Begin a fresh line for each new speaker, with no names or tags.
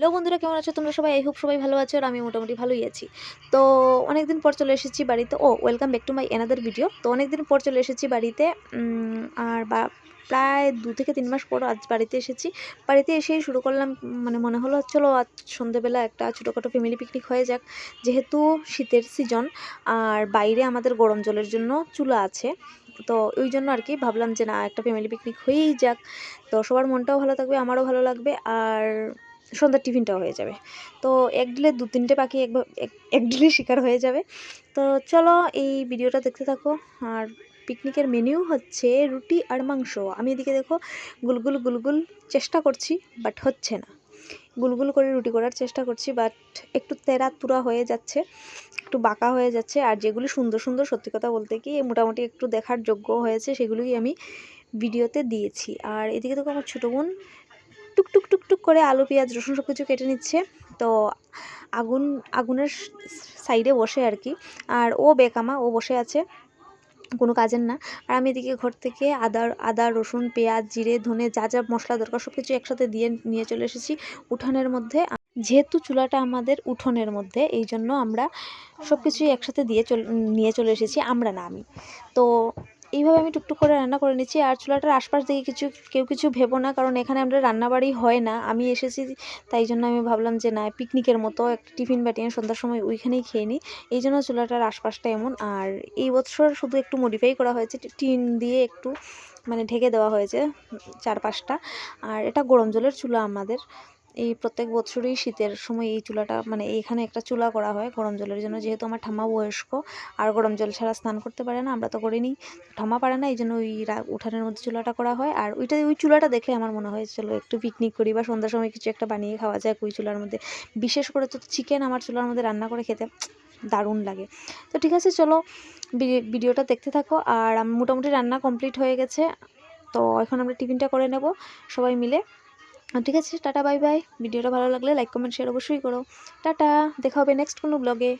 Hello বন্ধুরা, কেমন আছো তোমরা সবাই? আই হোপ সবাই ভালো আছো আর আমি মোটামুটি ভালোই আছি। তো অনেকদিন পর চলে এসেছি বাড়িতে। Welcome back to my another video. তো অনেকদিন পর চলে এসেছি বাড়িতে, আর প্রায় 2 থেকে 3 মাস পর আজ বাড়িতে এসেছি। বাড়িতে এসেই শুরু করলাম, মানে মনে হলো চলো আজ সন্ধ্যেবেলা একটা ছোটোখাটো ফ্যামিলি পিকনিক হয়ে যাক, যেহেতু শীতের সিজন আর বাইরে আমাদের গরম জলের জন্য চুলা আছে। তো ওই জন্য আর কি ভাবলাম যে না, একটা ফ্যামিলি পিকনিক হয়েই যাক। তো সবার মনটাও ভালো থাকবে, আমারও ভালো লাগবে, আর সন্ধ্যার টিফিনটাও হয়ে যাবে। তো এক ডিলে 2-3টে পাখি এক ডিলে শিকার হয়ে যাবে। তো চলো এই ভিডিওটা দেখতে থাকো। আর পিকনিকের মেনিউ হচ্ছে রুটি আর মাংস। আমি এদিকে দেখো গুলগুল গুলগুল চেষ্টা করছি, বাট হচ্ছে না। গুলগুল করে রুটি করার চেষ্টা করছি, বাট একটু তেরা তুরা হয়ে যাচ্ছে, একটু বাঁকা হয়ে যাচ্ছে। আর যেগুলি সুন্দর সুন্দর, সত্যি কথা বলতে কি মোটামুটি একটু দেখার যোগ্য হয়েছে, সেগুলোই আমি ভিডিওতে দিয়েছি। আর এদিকে দেখো আমার ছোটো বোন টুকটুক টুকটুক করে আলু পেঁয়াজ রসুন সব কিছু কেটে নিচ্ছে। তো আগুনের সাইডে বসে আর কি। আর ও বেকামা, ও বসে আছে, কোনো কাজের না। আর আমি এদিকে ঘর থেকে আদা রসুন পেঁয়াজ জিরে ধনে যা যা মশলা দরকার সব কিছু একসাথে দিয়ে নিয়ে চলে এসেছি উঠানের মধ্যে। যেহেতু চুলাটা আমাদের উঠোনের মধ্যে, এই জন্য আমরা সব কিছুই একসাথে নিয়ে চলে এসেছি, আমরা না আমি। তো এইভাবে আমি টুকটুক করে রান্না করে নিচ্ছি। আর চুলাটার আশপাশ থেকে কেউ কিছু ভেবো না, কারণ এখানে আমরা রান্নাবাড়ি হয় না, আমি এসেছি তাই জন্য আমি ভাবলাম যে না, পিকনিকের মতো একটা টিফিন বাটিয়ে সন্ধ্যার সময় ওইখানেই খেয়ে নিই, এই জন্য চুলাটার আশপাশটা এমন। আর এই বছর শুধু একটু মডিফাই করা হয়েছে, টিন দিয়ে একটু মানে ঢেকে দেওয়া হয়েছে চারপাশটা। আর এটা গরম জলের চুলা আমাদের। এই প্রত্যেক বছরই শীতের সময় এই চুলাটা, মানে এইখানে একটা চুলা করা হয় গরম জলের জন্য, যেহেতু আমার ঠাম্মা বয়স্ক আর গরম জল ছাড়া স্নান করতে পারে না, আমরা তো করিনি, ঠাম্মা পারে না, এই জন্য ওই উঠানের মধ্যে চুলাটা করা হয়। আর ওই চুলাটা দেখে আমার মনে হয় চলো একটু পিকনিক করি বা সন্ধ্যার সময় কিছু একটা বানিয়ে খাওয়া যায় ওই চুলার মধ্যে। বিশেষ করে তো চিকেন আমার চুলার মধ্যে রান্না করে খেতে দারুণ লাগে। তো ঠিক আছে, চলো ভিডিওটা দেখতে থাকো। আর মোটামুটি রান্না কমপ্লিট হয়ে গেছে, তো এখন আমরা টিফিনটা করে নেব সবাই মিলে। ঠিক আছে, টাটা বাই বাই। ভিডিওটা ভালো লাগলে লাইক কমেন্ট শেয়ার অবশ্যই করো। টাটা, দেখা হবে নেক্সট কোনো ব্লগে।